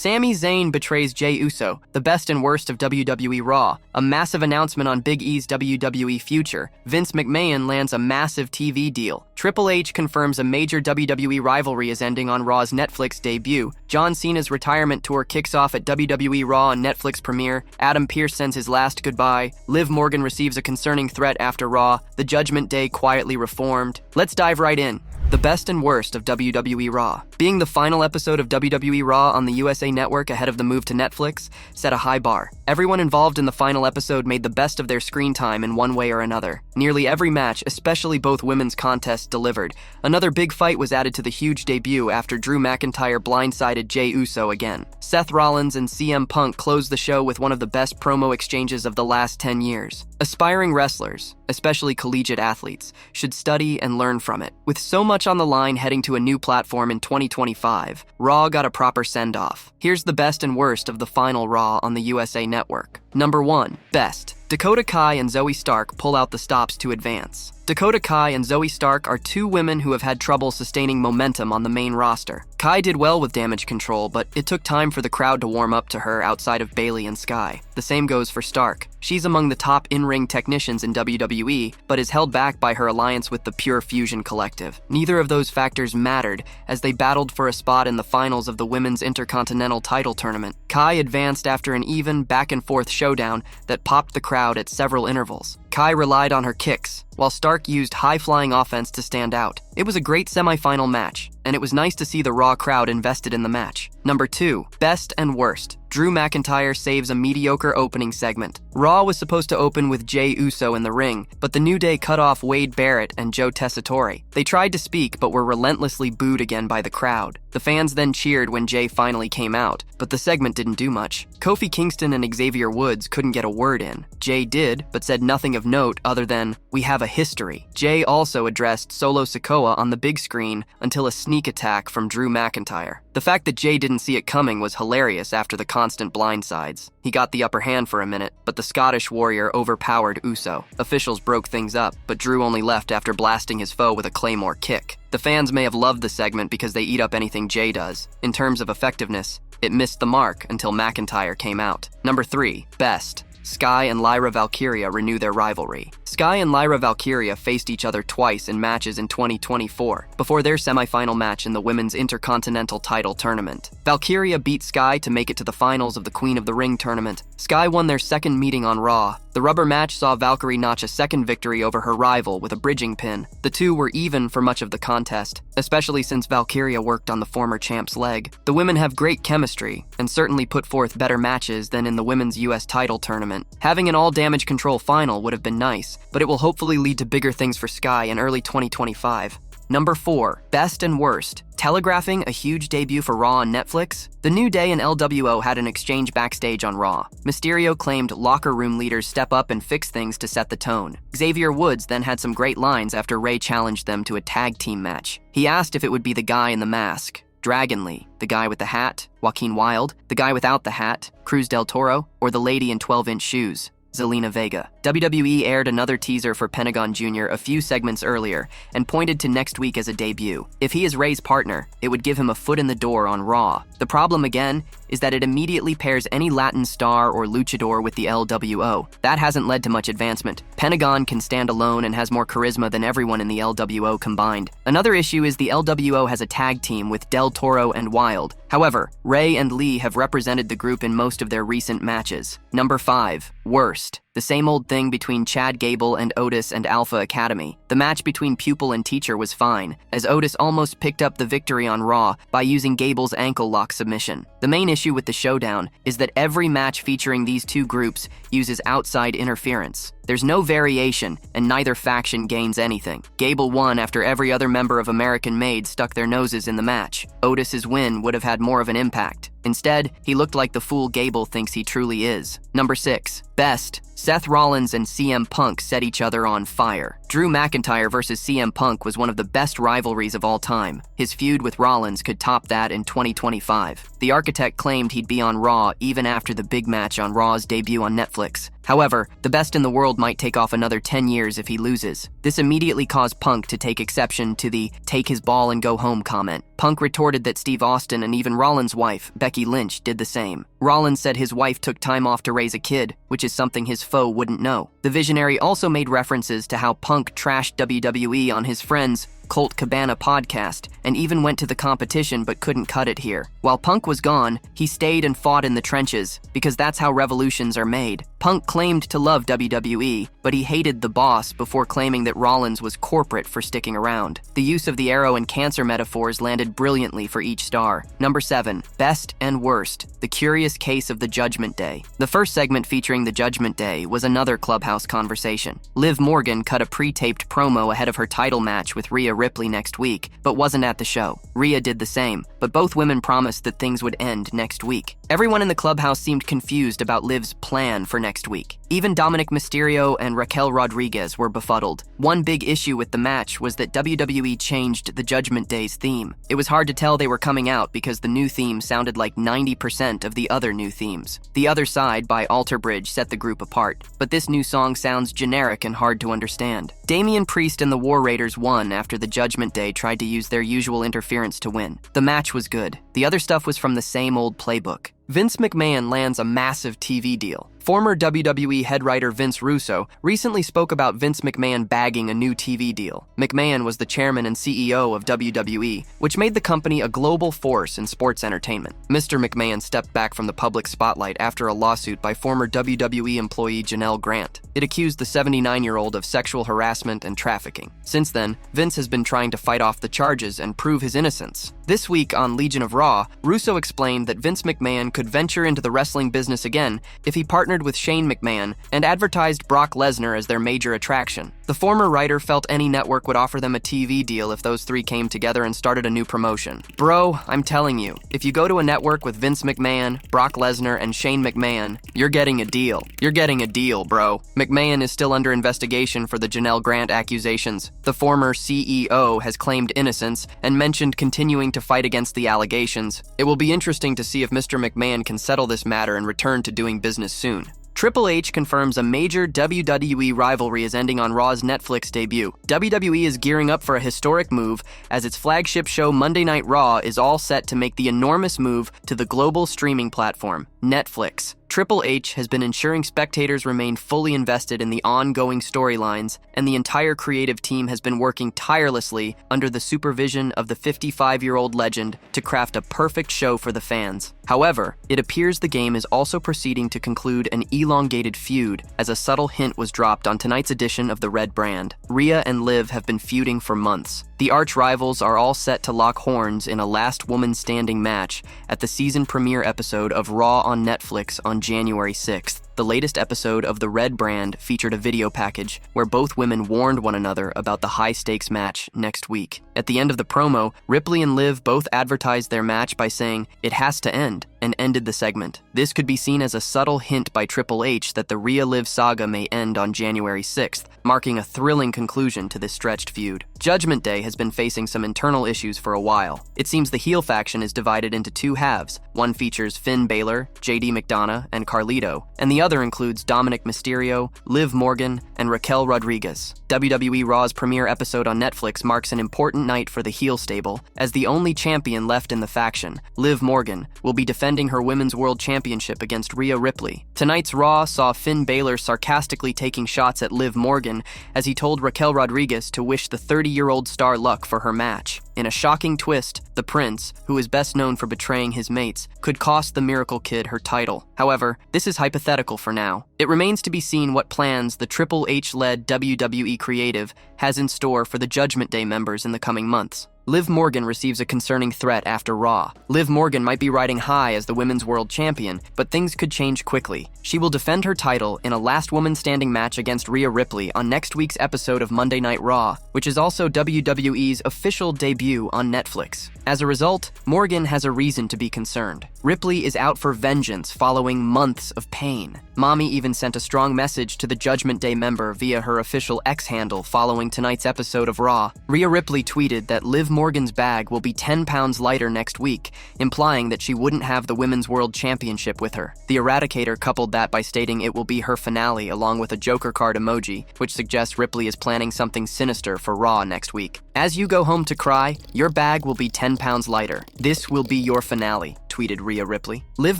Sami Zayn betrays Jey Uso, the best and worst of WWE Raw. A massive announcement on Big E's WWE future. Vince McMahon lands a massive TV deal. Triple H confirms a major WWE rivalry is ending on Raw's Netflix debut. John Cena's retirement tour kicks off at WWE Raw on Netflix premiere. Adam Pearce sends his last goodbye. Liv Morgan receives a concerning threat after Raw. The Judgment Day quietly reformed. Let's dive right in. The best and worst of WWE Raw. Being the final episode of WWE Raw on the USA Network ahead of the move to Netflix set a high bar. Everyone involved in the final episode made the best of their screen time in one way or another. Nearly every match, especially both women's contests, delivered. Another big fight was added to the huge debut after Drew McIntyre blindsided Jey Uso again. Seth Rollins and CM Punk closed the show with one of the best promo exchanges of the last 10 years. Aspiring wrestlers, especially collegiate athletes, should study and learn from it. With so much on the line heading to a new platform in 2025, Raw got a proper send-off. Here's the best and worst of the final Raw on the USA Network. Number 1. Best. Dakota Kai and Zoe Stark pull out the stops to advance. Dakota Kai and Zoe Stark are two women who have had trouble sustaining momentum on the main roster. Kai did well with damage control, but it took time for the crowd to warm up to her outside of Bayley and Sky. The same goes for Stark. She's among the top in-ring technicians in WWE, but is held back by her alliance with the Pure Fusion Collective. Neither of those factors mattered as they battled for a spot in the finals of the Women's Intercontinental title tournament. Kai advanced after an even back-and-forth showdown that popped the crowd at several intervals. Kai relied on her kicks, while Stark used high-flying offense to stand out. It was a great semi-final match, and it was nice to see the Raw crowd invested in the match. Number 2. Best and worst. Drew McIntyre saves a mediocre opening segment. Raw was supposed to open with Jey Uso in the ring, but the New Day cut off Wade Barrett and Joe Tessitore. They tried to speak, but were relentlessly booed again by the crowd. The fans then cheered when Jey finally came out, but the segment didn't do much. Kofi Kingston and Xavier Woods couldn't get a word in. Jey did, but said nothing of note other than, "We have a history." Jey also addressed Solo Sikoa on the big screen until a sneak attack from Drew McIntyre. The fact that Jey didn't see it coming was hilarious after the constant blindsides. He got the upper hand for a minute, but the Scottish Warrior overpowered Uso. Officials broke things up, but Drew only left after blasting his foe with a Claymore kick. The fans may have loved the segment because they eat up anything Jey does. In terms of effectiveness, it missed the mark until McIntyre came out. Number 3. Best. Sky and Lyra Valkyria renew their rivalry. Sky and Lyra Valkyria faced each other twice in matches in 2024, before their semi-final match in the Women's Intercontinental title tournament. Valkyria beat Sky to make it to the finals of the Queen of the Ring tournament. Sky won their second meeting on Raw. The rubber match saw Valkyrie notch a second victory over her rival with a bridging pin. The two were even for much of the contest, especially since Valkyria worked on the former champ's leg. The women have great chemistry, and certainly put forth better matches than in the Women's US title tournament. Having an all-damage control final would have been nice, but it will hopefully lead to bigger things for Sky in early 2025. Number 4. Best and worst. Telegraphing a huge debut for Raw on Netflix? The New Day and LWO had an exchange backstage on Raw. Mysterio claimed locker room leaders step up and fix things to set the tone. Xavier Woods then had some great lines after Ray challenged them to a tag team match. He asked if it would be the guy in the mask, Dragon Lee, the guy with the hat, Joaquin Wilde, the guy without the hat, Cruz del Toro, or the lady in 12-inch shoes, Zelina Vega. WWE aired another teaser for Pentagon Jr. a few segments earlier and pointed to next week as a debut. If he is Ray's partner, it would give him a foot in the door on Raw. The problem again is that it immediately pairs any Latin star or luchador with the LWO. That hasn't led to much advancement. Pentagon can stand alone and has more charisma than everyone in the LWO combined. Another issue is the LWO has a tag team with Del Toro and Wilde. However, Ray and Lee have represented the group in most of their recent matches. Number 5. Worst. The same old thing between Chad Gable and Otis and Alpha Academy. The match between pupil and teacher was fine, as Otis almost picked up the victory on Raw by using Gable's ankle lock submission. The main issue with the showdown is that every match featuring these two groups uses outside interference. There's no variation, and neither faction gains anything. Gable won after every other member of American Made stuck their noses in the match. Otis's win would have had more of an impact. Instead, he looked like the fool Gable thinks he truly is. Number 6. Best. Seth Rollins and CM Punk set each other on fire. Drew McIntyre versus CM Punk was one of the best rivalries of all time. His feud with Rollins could top that in 2025. The Architect claimed he'd be on Raw even after the big match on Raw's debut on Netflix. However, the best in the world might take off another 10 years if he loses. This immediately caused Punk to take exception to the "take his ball and go home" comment. Punk retorted that Steve Austin and even Rollins' wife, Becky Lynch, did the same. Rollins said his wife took time off to raise a kid, which is something his foe wouldn't know. The Visionary also made references to how Punk trashed WWE on his friends' Colt Cabana podcast, and even went to the competition but couldn't cut it here. While Punk was gone, he stayed and fought in the trenches, because that's how revolutions are made. Punk claimed to love WWE, but he hated the boss before claiming that Rollins was corporate for sticking around. The use of the arrow and cancer metaphors landed brilliantly for each star. Number 7, Best and Worst, the curious case of the Judgment Day. The first segment featuring the Judgment Day was another Clubhouse conversation. Liv Morgan cut a pre-taped promo ahead of her title match with Ria Ripley next week, but wasn't at the show. Ria did the same, but both women promised that things would end next week. Everyone in the Clubhouse seemed confused about Liv's plan for next week. Even Dominic Mysterio and Raquel Rodriguez were befuddled. One big issue with the match was that WWE changed the Judgment Day's theme. It was hard to tell they were coming out because the new theme sounded like 90% of the other new themes. The Other Side by Alter Bridge set the group apart, but this new song sounds generic and hard to understand. Damian Priest and the War Raiders won after the Judgment Day tried to use their usual interference to win. The match was good. The other stuff was from the same old playbook. Vince McMahon lands a massive TV deal. Former WWE head writer Vince Russo recently spoke about Vince McMahon bagging a new TV deal. McMahon was the chairman and CEO of WWE, which made the company a global force in sports entertainment. Mr. McMahon stepped back from the public spotlight after a lawsuit by former WWE employee Janelle Grant. It accused the 79-year-old of sexual harassment and trafficking. Since then, Vince has been trying to fight off the charges and prove his innocence. This week on Legion of Raw, Russo explained that Vince McMahon could venture into the wrestling business again if he partnered with Shane McMahon and advertised Brock Lesnar as their major attraction. The former writer felt any network would offer them a TV deal if those three came together and started a new promotion. Bro, I'm telling you, if you go to a network with Vince McMahon, Brock Lesnar, and Shane McMahon, you're getting a deal. You're getting a deal, bro. McMahon is still under investigation for the Janelle Grant accusations. The former CEO has claimed innocence and mentioned continuing to fight against the allegations. It will be interesting to see if Mr. McMahon can settle this matter and return to doing business soon. Triple H confirms a major WWE rivalry is ending on Raw's Netflix debut. WWE is gearing up for a historic move as its flagship show Monday Night Raw is all set to make the enormous move to the global streaming platform, Netflix. Triple H has been ensuring spectators remain fully invested in the ongoing storylines, and the entire creative team has been working tirelessly under the supervision of the 55-year-old legend to craft a perfect show for the fans. However, it appears the game is also proceeding to conclude an elongated feud, as a subtle hint was dropped on tonight's edition of the Red Brand. Rhea and Liv have been feuding for months. The arch-rivals are all set to lock horns in a last woman standing match at the season premiere episode of Raw on Netflix on January 6th. The latest episode of The Red Brand featured a video package where both women warned one another about the high-stakes match next week. At the end of the promo, Ripley and Liv both advertised their match by saying, "It has to end," and ended the segment. This could be seen as a subtle hint by Triple H that the Rhea-Liv saga may end on January 6th, marking a thrilling conclusion to this stretched feud. Judgment Day has been facing some internal issues for a while. It seems the heel faction is divided into two halves. One features Finn Balor, JD McDonough, and Carlito, and the other includes Dominic Mysterio, Liv Morgan, and Raquel Rodriguez. WWE Raw's premiere episode on Netflix marks an important night for the heel stable, as the only champion left in the faction, Liv Morgan, will be defending her Women's World Championship against Ria Ripley. Tonight's Raw saw Finn Balor sarcastically taking shots at Liv Morgan as he told Raquel Rodriguez to wish the 30-year-old star luck for her match. In a shocking twist, the Prince, who is best known for betraying his mates, could cost the Miracle Kid her title. However, this is hypothetical for now. It remains to be seen what plans the Triple H-led WWE creative has in store for the Judgment Day members in the coming months. Liv Morgan receives a concerning threat after Raw. Liv Morgan might be riding high as the Women's World Champion, but things could change quickly. She will defend her title in a last woman standing match against Rhea Ripley on next week's episode of Monday Night Raw, which is also WWE's official debut on Netflix. As a result, Morgan has a reason to be concerned. Ripley is out for vengeance following months of pain. Mommy even sent a strong message to the Judgment Day member via her official X handle following tonight's episode of Raw. Rhea Ripley tweeted that Liv Morgan's bag will be 10 pounds lighter next week, implying that she wouldn't have the Women's World Championship with her. The Eradicator coupled that by stating it will be her finale along with a Joker card emoji, which suggests Ripley is planning something sinister for Raw next week. As you go home to cry, your bag will be 10 pounds lighter. This will be your finale, tweeted Rhea Ripley. Liv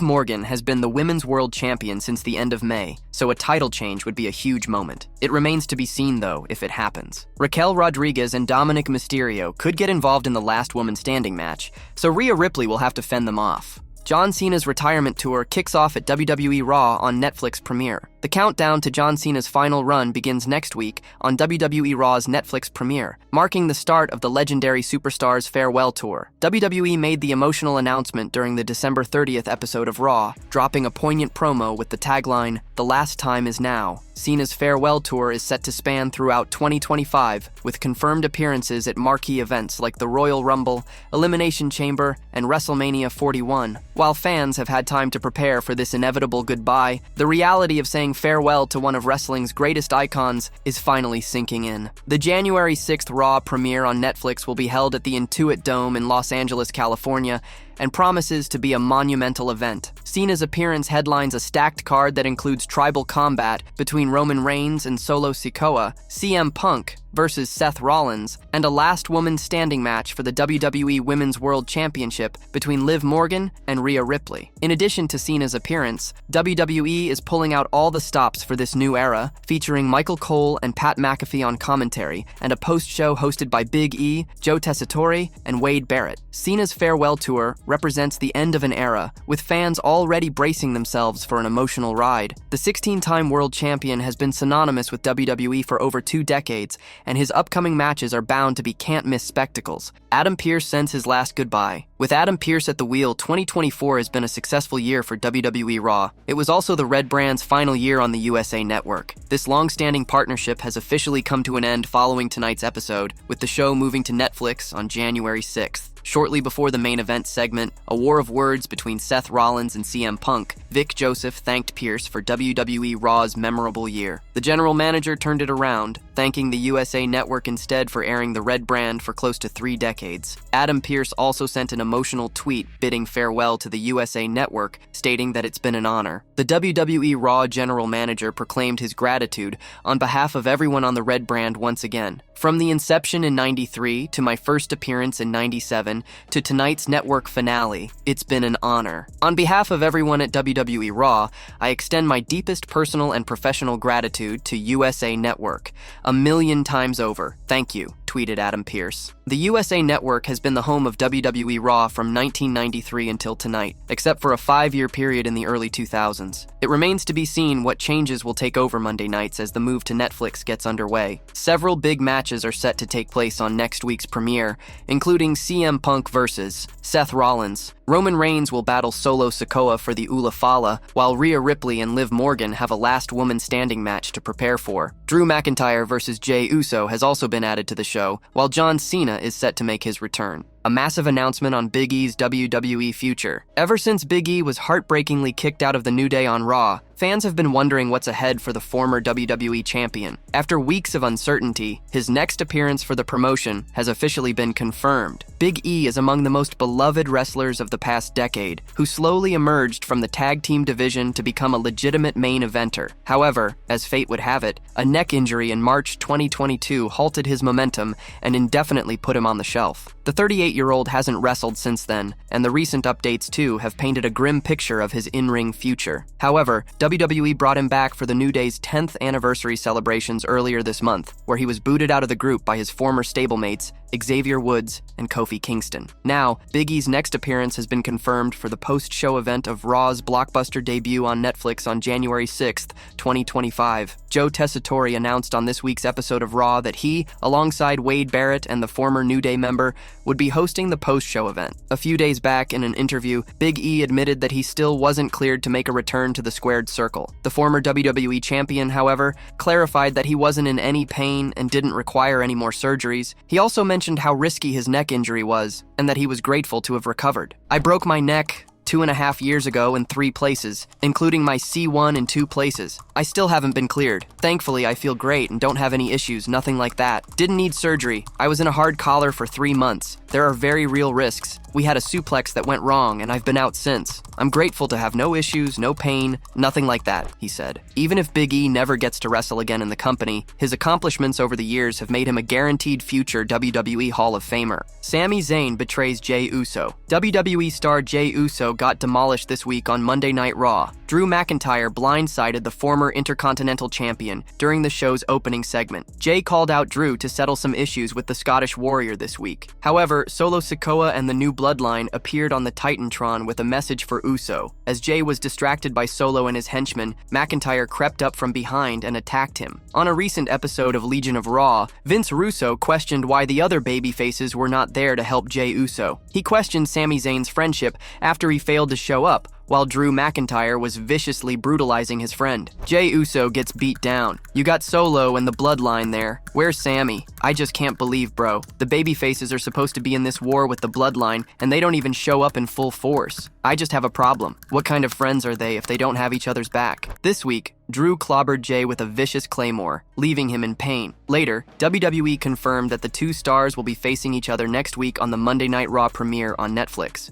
Morgan has been the Women's World Champion since the end of May, so a title change would be a huge moment. It remains to be seen, though, if it happens. Raquel Rodriguez and Dominic Mysterio could get involved in the last woman standing match, so Rhea Ripley will have to fend them off. John Cena's retirement tour kicks off at WWE Raw on Netflix premiere. The countdown to John Cena's final run begins next week on WWE Raw's Netflix premiere, marking the start of the legendary superstar's farewell tour. WWE made the emotional announcement during the December 30th episode of Raw, dropping a poignant promo with the tagline, "The last time is now." Cena's farewell tour is set to span throughout 2025, with confirmed appearances at marquee events like the Royal Rumble, Elimination Chamber, and WrestleMania 41. While fans have had time to prepare for this inevitable goodbye, the reality of saying farewell to one of wrestling's greatest icons is finally sinking in. The January 6th Raw premiere on Netflix will be held at the Intuit Dome in Los Angeles, California, and promises to be a monumental event. Cena's appearance headlines a stacked card that includes tribal combat between Roman Reigns and Solo Sikoa, CM Punk versus Seth Rollins, and a last woman standing match for the WWE Women's World Championship between Liv Morgan and Rhea Ripley. In addition to Cena's appearance, WWE is pulling out all the stops for this new era, featuring Michael Cole and Pat McAfee on commentary, and a post-show hosted by Big E, Joe Tessitore, and Wade Barrett. Cena's farewell tour represents the end of an era, with fans already bracing themselves for an emotional ride. The 16-time world champion has been synonymous with WWE for over 2 decades, and his upcoming matches are bound to be can't-miss spectacles. Adam Pearce sends his last goodbye. With Adam Pearce at the wheel, 2024 has been a successful year for WWE Raw. It was also the Red Brand's final year on the USA Network. This long-standing partnership has officially come to an end following tonight's episode, with the show moving to Netflix on January 6th. Shortly before the main event segment, a war of words between Seth Rollins and CM Punk, Vic Joseph thanked Pearce for WWE Raw's memorable year. The general manager turned it around, thanking the USA Network instead for airing the Red Brand for close to 3 decades. Adam Pearce also sent an emotional tweet bidding farewell to the USA Network, stating that it's been an honor. The WWE Raw general manager proclaimed his gratitude on behalf of everyone on the Red Brand once again. From the inception in '93 to my first appearance in '97 to tonight's network finale, it's been an honor. On behalf of everyone at WWE Raw, I extend my deepest personal and professional gratitude to USA Network. 1,000,000 times over. Thank you, tweeted Adam Pearce. The USA Network has been the home of WWE Raw from 1993 until tonight, except for a 5-year period in the early 2000s. It remains to be seen what changes will take over Monday nights as the move to Netflix gets underway. Several big matches are set to take place on next week's premiere, including CM Punk versus Seth Rollins. Roman Reigns will battle Solo Sikoa for the Ula Fala, while Rhea Ripley and Liv Morgan have a last woman standing match to prepare for. Drew McIntyre versus Jey Uso has also been added to the show, while John Cena is set to make his return. A massive announcement on Big E's WWE future. Ever since Big E was heartbreakingly kicked out of the New Day on Raw, fans have been wondering what's ahead for the former WWE champion. After weeks of uncertainty, his next appearance for the promotion has officially been confirmed. Big E is among the most beloved wrestlers of the past decade, who slowly emerged from the tag team division to become a legitimate main eventer. However, as fate would have it, a neck injury in March 2022 halted his momentum and indefinitely put him on the shelf. The 38-year-old hasn't wrestled since then, and the recent updates too have painted a grim picture of his in-ring future. However, WWE brought him back for the New Day's 10th anniversary celebrations earlier this month, where he was booted out of the group by his former stablemates, Xavier Woods and Kofi Kingston. Now, Big E's next appearance has been confirmed for the post-show event of Raw's blockbuster debut on Netflix on January 6th, 2025. Joe Tessitore announced on this week's episode of Raw that he, alongside Wade Barrett and the former New Day member, would be hosting the post-show event. A few days back, in an interview, Big E admitted that he still wasn't cleared to make a return to the squared circle. The former WWE champion, however, clarified that he wasn't in any pain and didn't require any more surgeries. He also mentioned how risky his neck injury was, and that he was grateful to have recovered. "I broke my neck 2.5 years ago in 3 places, including my C1 in 2 places. I still haven't been cleared. Thankfully, I feel great and don't have any issues, nothing like that. Didn't need surgery. I was in a hard collar for 3 months. There are very real risks. We had a suplex that went wrong, and I've been out since. I'm grateful to have no issues, no pain, nothing like that, he said. Even if Big E never gets to wrestle again in the company, his accomplishments over the years have made him a guaranteed future WWE Hall of Famer. Sami Zayn betrays Jey Uso. WWE star Jey Uso got demolished this week on Monday Night Raw. Drew McIntyre blindsided the former Intercontinental Champion during the show's opening segment. Jey called out Drew to settle some issues with the Scottish Warrior this week. However, Solo Sikoa and the New Bloodline appeared on the Titantron with a message for Uso. As Jey was distracted by Solo and his henchmen, McIntyre crept up from behind and attacked him. On a recent episode of Legion of Raw, Vince Russo questioned why the other babyfaces were not there to help Jey Uso. He questioned Sami Zayn's friendship after he failed to show up, while Drew McIntyre was viciously brutalizing his friend. Jey Uso gets beat down. You got Solo and the Bloodline there. Where's Sami? I just can't believe, bro. The babyfaces are supposed to be in this war with the Bloodline, and they don't even show up in full force. I just have a problem. What kind of friends are they if they don't have each other's back? This week, Drew clobbered Jey with a vicious claymore, leaving him in pain. Later, WWE confirmed that the 2 stars will be facing each other next week on the Monday Night Raw premiere on Netflix.